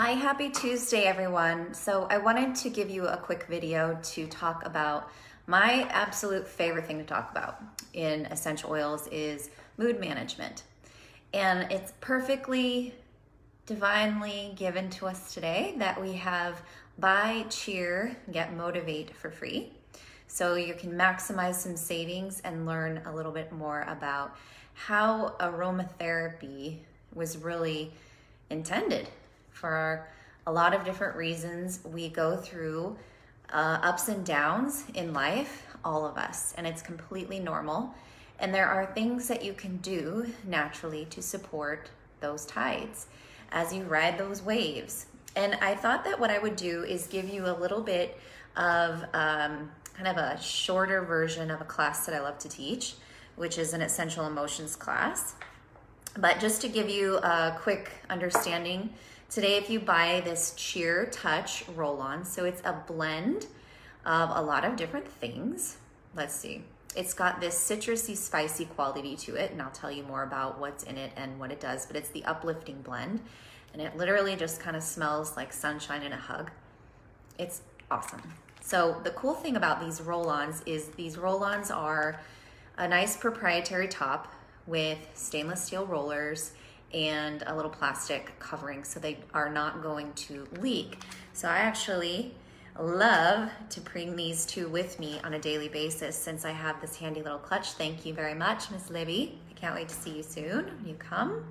Hi, happy Tuesday, everyone. So I wanted to give you a quick video to talk about my absolute favorite thing to talk about in essential oils is mood management. And it's perfectly divinely given to us today that we have buy, cheer, get motivate for free. So you can maximize some savings and learn a little bit more about how aromatherapy was really intended for a lot of different reasons. We go through ups and downs in life, all of us, and it's completely normal. And there are things that you can do naturally to support those tides as you ride those waves. And I thought that what I would do is give you a little bit of kind of a shorter version of a class that I love to teach, which is an essential emotions class. But just to give you a quick understanding, today if you buy this Cheer Touch roll-on, so it's a blend of a lot of different things. Let's see. It's got this citrusy, spicy quality to it, and I'll tell you more about what's in it and what it does, but it's the uplifting blend, and it literally just kind of smells like sunshine and a hug. It's awesome. So the cool thing about these roll-ons is these roll-ons are a nice proprietary top with stainless steel rollers and a little plastic covering so they are not going to leak. So I actually love to bring these two with me on a daily basis since I have this handy little clutch. Thank you very much, Miss Libby. I can't wait to see you soon when you come.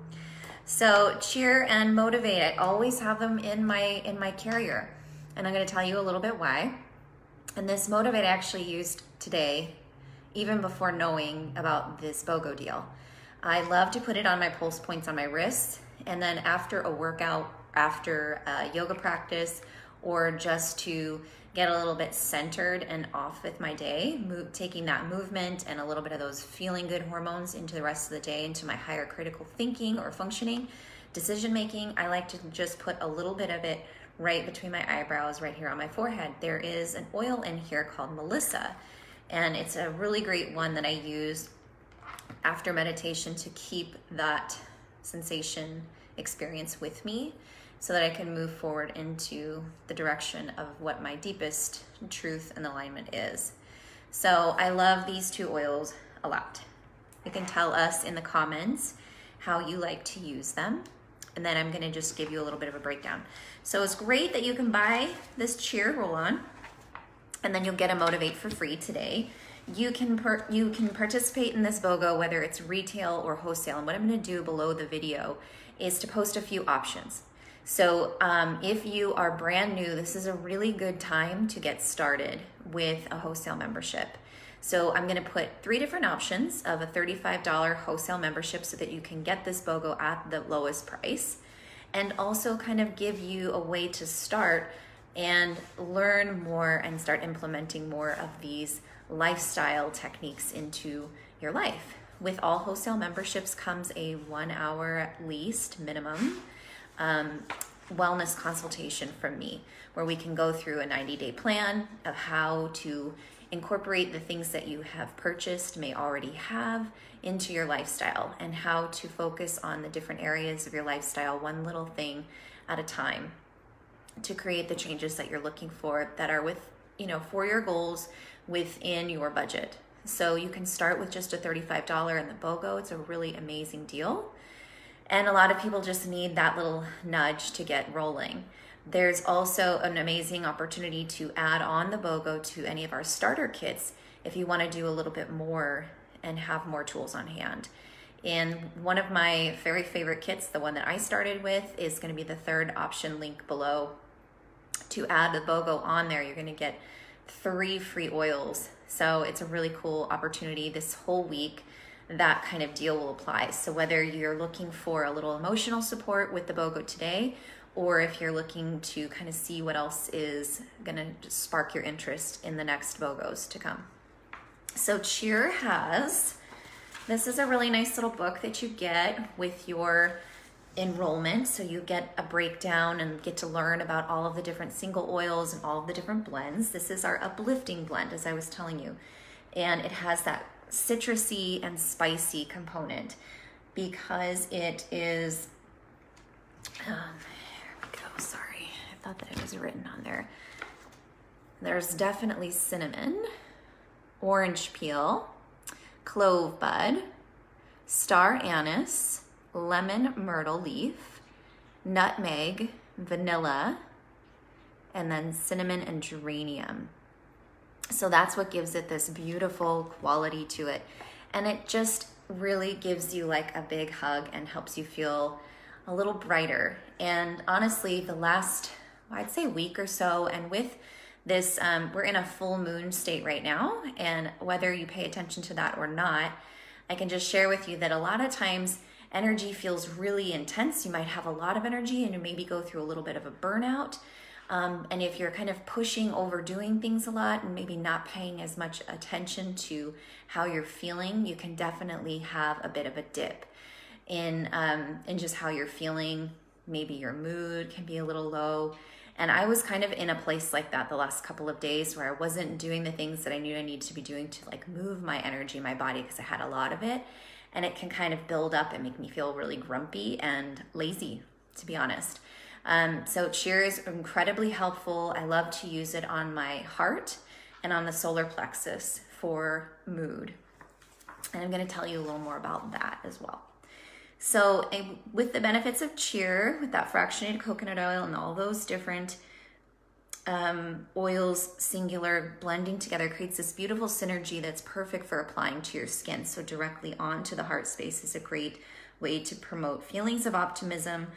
So Cheer and Motivate, I always have them in my carrier, and I'm going to tell you a little bit why. And this Motivate I actually used today, even before knowing about this BOGO deal. I love to put it on my pulse points on my wrists, and then after a workout, after a yoga practice, or just to get a little bit centered and off with my day, taking that movement and a little bit of those feeling good hormones into the rest of the day, into my higher critical thinking or functioning, decision making. I like to just put a little bit of it right between my eyebrows, right here on my forehead. There is an oil in here called Melissa, and it's a really great one that I use after meditation to keep that sensation experience with me so that I can move forward into the direction of what my deepest truth and alignment is. So I love these two oils a lot. You can tell us in the comments how you like to use them, and then I'm gonna just give you a little bit of a breakdown. So it's great that you can buy this Cheer roll-on, and then you'll get a Motivate for free today. You can participate in this BOGO, whether it's retail or wholesale. And what I'm going to do below the video is to post a few options. So if you are brand new, this is a really good time to get started with a wholesale membership. So I'm going to put 3 different options of a $35 wholesale membership so that you can get this BOGO at the lowest price, and also kind of give you a way to start and learn more and start implementing more of these lifestyle techniques into your life. With all wholesale memberships comes a 1 hour at least minimum wellness consultation from me, where we can go through a 90-day plan of how to incorporate the things that you have purchased, may already have, into your lifestyle, and how to focus on the different areas of your lifestyle, one little thing at a time, to create the changes that you're looking for that are for your goals within your budget. So you can start with just a $35 in the BOGO. It's a really amazing deal. And a lot of people just need that little nudge to get rolling. There's also an amazing opportunity to add on the BOGO to any of our starter kits if you want to do a little bit more and have more tools on hand. And one of my very favorite kits, the one that I started with, is going to be the 3rd option link below. To add the BOGO on there, you're going to get 3 free oils. So it's a really cool opportunity this whole week. That kind of deal will apply. So whether you're looking for a little emotional support with the BOGO today, or if you're looking to kind of see what else is gonna spark your interest in the next BOGOs to come. So Cheer this is a really nice little book that you get with your enrollment. So you get a breakdown and get to learn about all of the different single oils and all of the different blends. This is our uplifting blend, as I was telling you. And it has that citrusy and spicy component because it is, here we go, sorry. thought that it was written on there. There's definitely cinnamon, orange peel, clove bud, star anise, lemon myrtle leaf, nutmeg, vanilla, and then cinnamon and geranium. So that's what gives it this beautiful quality to it. And it just really gives you like a big hug and helps you feel a little brighter. And honestly, the last, I'd say week or so, and with this, we're in a full moon state right now. And whether you pay attention to that or not, I can just share with you that a lot of times energy feels really intense. You might have a lot of energy and you maybe go through a little bit of a burnout. And if you're kind of pushing, overdoing things a lot and maybe not paying as much attention to how you're feeling, you can definitely have a bit of a dip in just how you're feeling. Maybe your mood can be a little low. And I was kind of in a place like that the last couple of days where I wasn't doing the things that I knew I needed to be doing to like move my energy, my body, because I had a lot of it. And it can kind of build up and make me feel really grumpy and lazy, to be honest. So Cheer is incredibly helpful. I love to use it on my heart and on the solar plexus for mood. And I'm going to tell you a little more about that as well. So with the benefits of Cheer, with that fractionated coconut oil and all those different oils, singular, blending together, creates this beautiful synergy that's perfect for applying to your skin. So directly onto the heart space is a great way to promote feelings of optimism,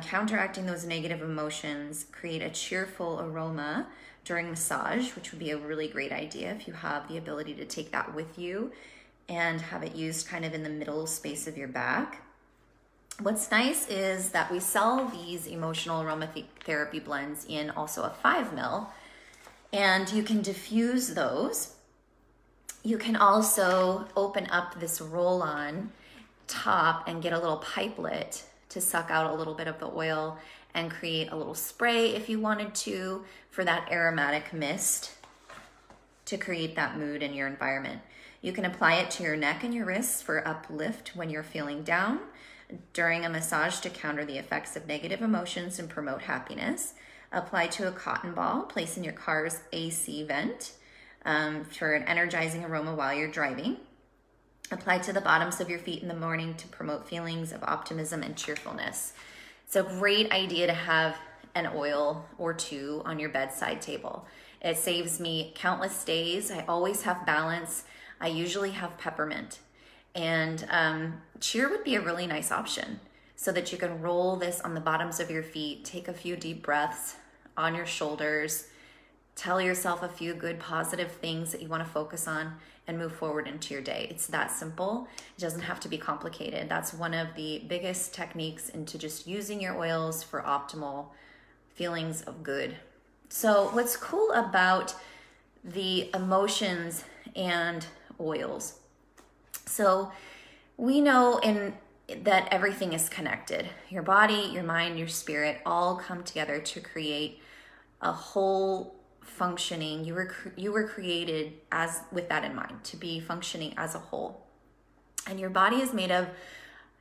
counteracting those negative emotions, create a cheerful aroma during massage, which would be a really great idea if you have the ability to take that with you and have it used kind of in the middle space of your back. What's nice is that we sell these emotional aromatherapy blends in also a 5 ml, and you can diffuse those. You can also open up this roll-on top and get a little pipelet to suck out a little bit of the oil and create a little spray if you wanted to for that aromatic mist to create that mood in your environment. You can apply it to your neck and your wrists for uplift when you're feeling down, during a massage to counter the effects of negative emotions and promote happiness. Apply to a cotton ball, place in your car's AC vent for an energizing aroma while you're driving. Apply to the bottoms of your feet in the morning to promote feelings of optimism and cheerfulness. It's a great idea to have an oil or two on your bedside table. It saves me countless days. I always have balance. I usually have peppermint. And Cheer would be a really nice option so that you can roll this on the bottoms of your feet, take a few deep breaths on your shoulders, tell yourself a few good positive things that you want to focus on, and move forward into your day. It's that simple. It doesn't have to be complicated. That's one of the biggest techniques into just using your oils for optimal feelings of good. So what's cool about the emotions and oils? So we know that everything is connected. Your body, your mind, your spirit all come together to create a whole functioning. You were created with that in mind, to be functioning as a whole. And your body is made of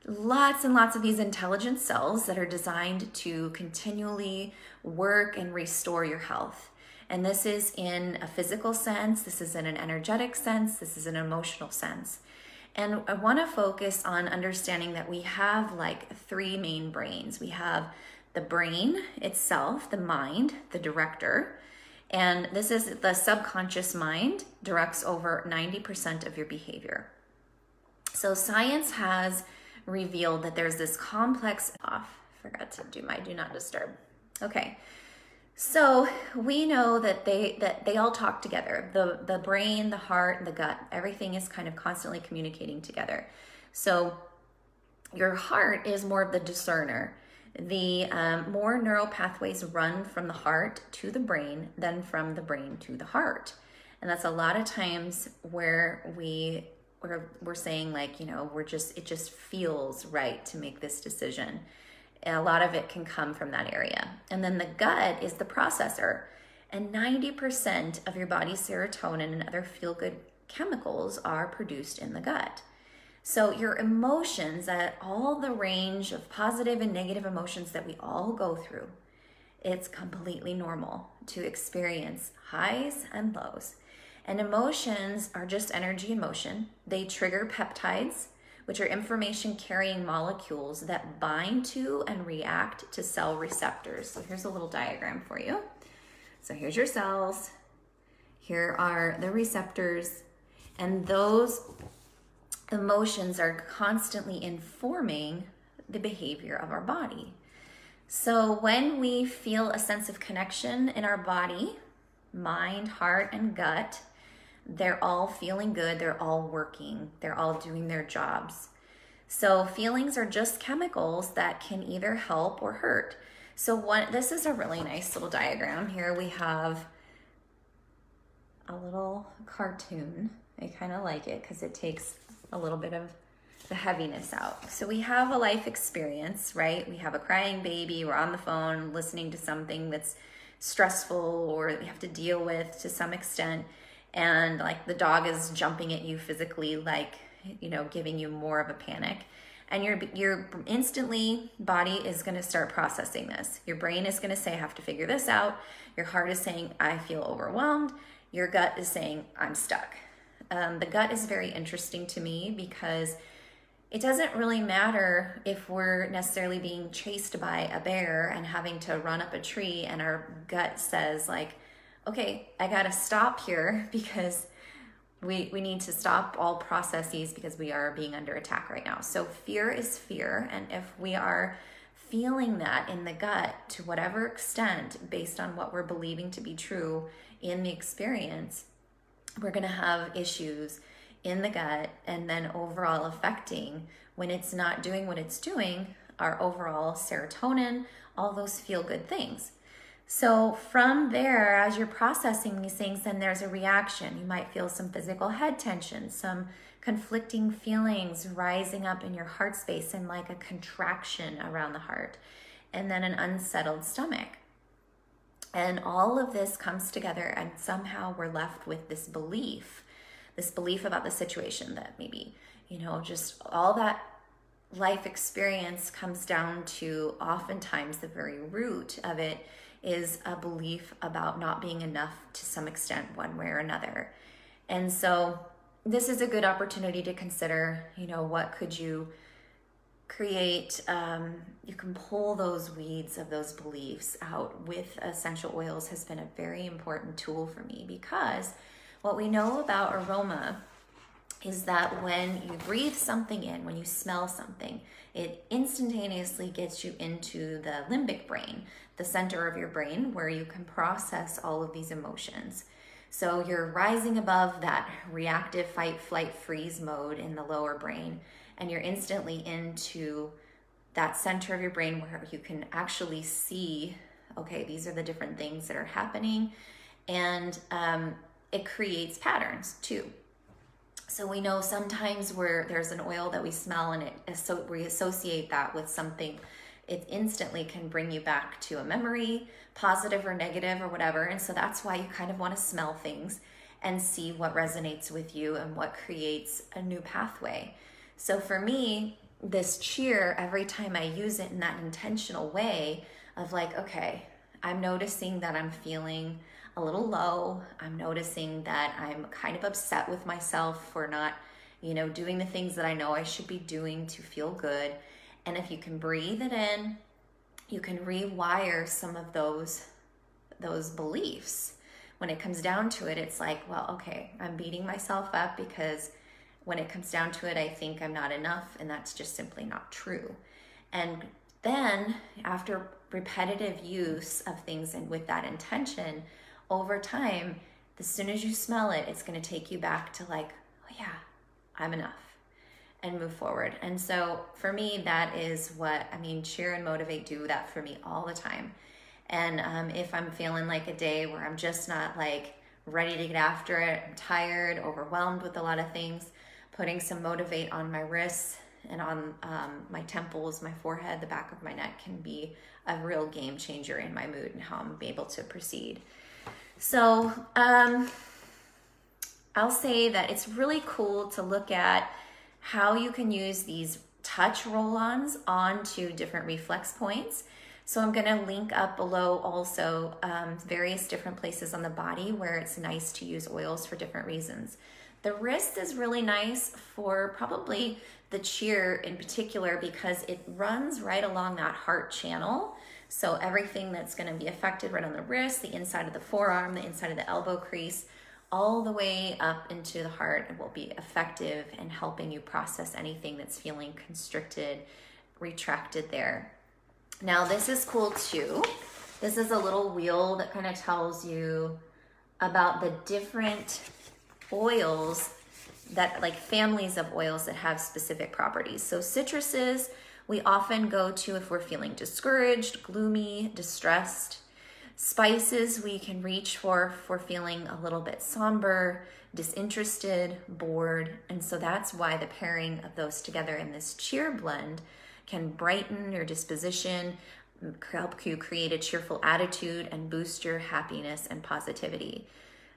lots and lots of these intelligent cells that are designed to continually work and restore your health. And this is in a physical sense, this is in an energetic sense, this is an emotional sense. And I want to focus on understanding that we have like 3 main brains. We have the brain itself, the mind, the director. And this is the subconscious mind directs over 90% of your behavior. So science has revealed that there's this complex forgot to do my do not disturb. Okay. So we know that they all talk together. The brain, the heart, the gut, everything is kind of constantly communicating together. So your heart is more of the discerner. The more neural pathways run from the heart to the brain than from the brain to the heart. And that's a lot of times where we're saying like, you know, it just feels right to make this decision. And a lot of it can come from that area. And then the gut is the processor. And 90% of your body's serotonin and other feel-good chemicals are produced in the gut. So your emotions, all the range of positive and negative emotions that we all go through, It's completely normal to experience highs and lows. And emotions are just energy in motion. They trigger peptides, which are information carrying molecules that bind to and react to cell receptors. So here's a little diagram for you. So here's your cells. Here are the receptors, and those emotions are constantly informing the behavior of our body. So when we feel a sense of connection in our body, mind, heart, and gut, they're all feeling good, they're all working, they're all doing their jobs. So feelings are just chemicals that can either help or hurt. So this is a really nice little diagram. Here we have a little cartoon. I kind of like it because it takes a little bit of the heaviness out. So we have a life experience, right? We have a crying baby, we're on the phone listening to something that's stressful or that we have to deal with to some extent, and like the dog is jumping at you physically, like, you know, giving you more of a panic. And your instantly body is going to start processing this. Your brain is going to say, I have to figure this out. Your heart is saying, I feel overwhelmed. Your gut is saying, I'm stuck. The gut is very interesting to me because it doesn't really matter if we're necessarily being chased by a bear and having to run up a tree and our gut says like, okay, I gotta stop here because we need to stop all processes because we are being under attack right now. So fear is fear, and if we are feeling that in the gut to whatever extent based on what we're believing to be true in the experience, we're gonna have issues in the gut, and then overall affecting, when it's not doing what it's doing, our overall serotonin, all those feel good things. So from there, as you're processing these things, then there's a reaction. You might feel some physical head tension, some conflicting feelings rising up in your heart space and like a contraction around the heart, and then an unsettled stomach. And all of this comes together, and somehow we're left with this belief about the situation that maybe, you know, just all that life experience comes down to oftentimes the very root of it is a belief about not being enough to some extent one way or another. And so this is a good opportunity to consider, you know, what could you create? You can pull those weeds of those beliefs out with essential oils. Has been a very important tool for me, because what we know about aroma is that when you breathe something in, when you smell something, it instantaneously gets you into the limbic brain, the center of your brain where you can process all of these emotions. So you're rising above that reactive fight, flight, freeze mode in the lower brain, and you're instantly into that center of your brain where you can actually see, okay, these are the different things that are happening, and it creates patterns too. So we know sometimes where there's an oil that we smell and we associate that with something, it instantly can bring you back to a memory, positive or negative or whatever. And so that's why you kind of want to smell things and see what resonates with you and what creates a new pathway. So for me, this cheer, every time I use it in that intentional way of like, okay, I'm noticing that I'm feeling a little low. I'm noticing that I'm kind of upset with myself for not, you know, doing the things that I know I should be doing to feel good. And if you can breathe it in, you can rewire some of those beliefs. When it comes down to it, it's like, well, okay, I'm beating myself up because when it comes down to it, I think I'm not enough, and that's just simply not true. And then after repetitive use of things and with that intention, over time, as soon as you smell it, it's going to take you back to like, oh yeah, I'm enough, and move forward. And so for me, that is what, I mean, Cheer and Motivate do that for me all the time. And if I'm feeling like a day where I'm just not like ready to get after it, I'm tired, overwhelmed with a lot of things, putting some Motivate on my wrists and on my temples, my forehead, the back of my neck can be a real game changer in my mood and how I'm able to proceed. So I'll say that it's really cool to look at how you can use these touch roll-ons onto different reflex points. So I'm gonna link up below also various different places on the body where it's nice to use oils for different reasons. The wrist is really nice for probably the cheer in particular because it runs right along that heart channel. So everything that's gonna be affected right on the wrist, the inside of the forearm, the inside of the elbow crease, all the way up into the heart will be effective in helping you process anything that's feeling constricted, retracted there. Now this is cool too. This is a little wheel that kind of tells you about the different oils that, like families of oils that have specific properties. So citruses, we often go to if we're feeling discouraged, gloomy, distressed. Spices we can reach for if we're feeling a little bit somber, disinterested, bored. And so that's why the pairing of those together in this cheer blend can brighten your disposition, help you create a cheerful attitude, and boost your happiness and positivity.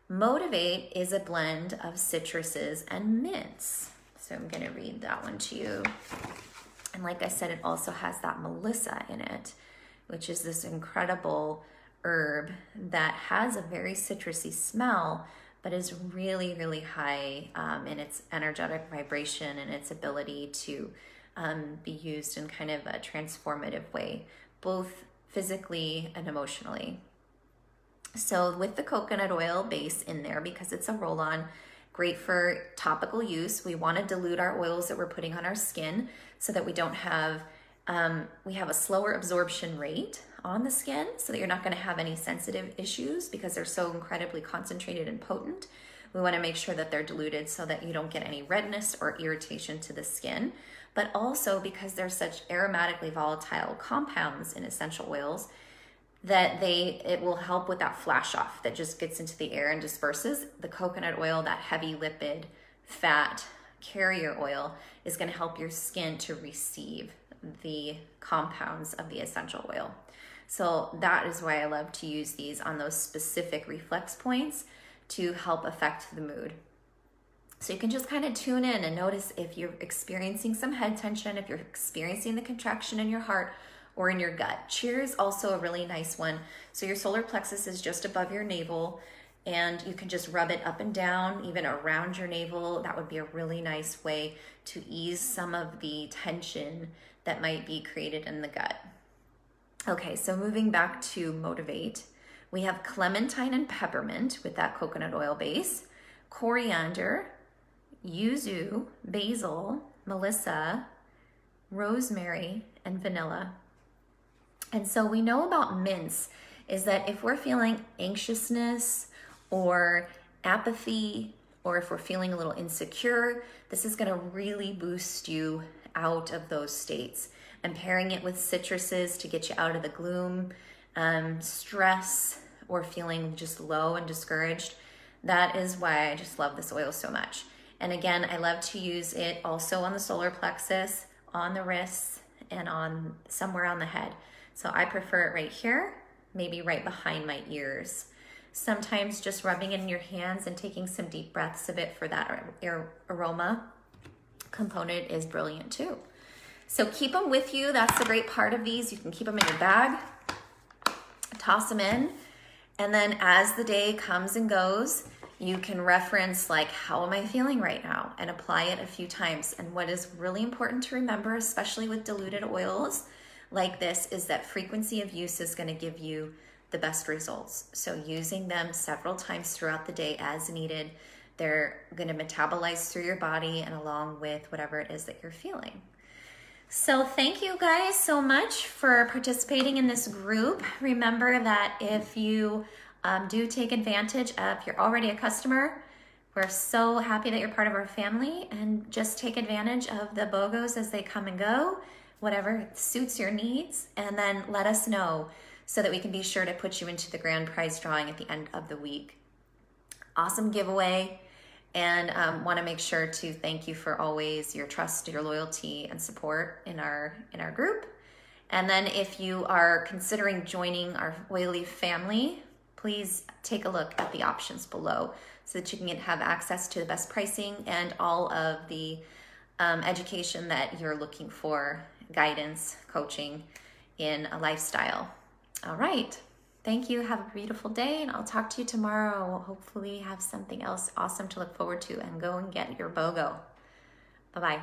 Motivate is a blend of citruses and mints. So I'm gonna read that one to you. And like I said, it also has that Melissa in it, which is this incredible herb that has a very citrusy smell, but is really, really high in its energetic vibration and its ability to be used in kind of a transformative way, both physically and emotionally. So with the coconut oil base in there, because it's a roll-on, great for topical use. We want to dilute our oils that we're putting on our skin so that we don't have, we have a slower absorption rate on the skin so that you're not going to have any sensitive issues because they're so incredibly concentrated and potent. We want to make sure that they're diluted so that you don't get any redness or irritation to the skin, but also because they're such aromatically volatile compounds in essential oils that it will help with that flash off that just gets into the air and disperses. The coconut oil, that heavy lipid, fat carrier oil, is going to help your skin to receive the compounds of the essential oil. So that is why I love to use these on those specific reflex points to help affect the mood. So you can just kind of tune in and notice if you're experiencing some head tension, if you're experiencing the contraction in your heart or in your gut. Cheer is also a really nice one. So your solar plexus is just above your navel, and you can just rub it up and down, even around your navel. That would be a really nice way to ease some of the tension that might be created in the gut. Okay, so moving back to Motivate, we have clementine and peppermint with that coconut oil base, coriander, yuzu, basil, melissa, rosemary, and vanilla. And so we know about mints is that if we're feeling anxiousness or apathy, or if we're feeling a little insecure, this is gonna really boost you out of those states. And pairing it with citruses to get you out of the gloom, stress, or feeling just low and discouraged. That is why I just love this oil so much. And again, I love to use it also on the solar plexus, on the wrists, and on somewhere on the head. So I prefer it right here, maybe right behind my ears. Sometimes just rubbing it in your hands and taking some deep breaths of it for that aroma component is brilliant too. So keep them with you. That's the great part of these. You can keep them in your bag, toss them in, and then as the day comes and goes, you can reference like, how am I feeling right now? And apply it a few times. And what is really important to remember, especially with diluted oils like this, is that frequency of use is going to give you the best results. So using them several times throughout the day as needed, they're going to metabolize through your body and along with whatever it is that you're feeling. So thank you guys so much for participating in this group. Remember that if you do take advantage of, you're already a customer, we're so happy that you're part of our family, and just take advantage of the BOGOs as they come and go, whatever suits your needs, and then let us know so that we can be sure to put you into the grand prize drawing at the end of the week. Awesome giveaway. And want to make sure to thank you for always your trust, your loyalty, and support in our group. And then if you are considering joining our Oily family, please take a look at the options below so that you can have access to the best pricing and all of the education that you're looking for, guidance, coaching, in a lifestyle. All right. Thank you. Have a beautiful day, and I'll talk to you tomorrow. Hopefully have something else awesome to look forward to, and go and get your BOGO. Bye-bye.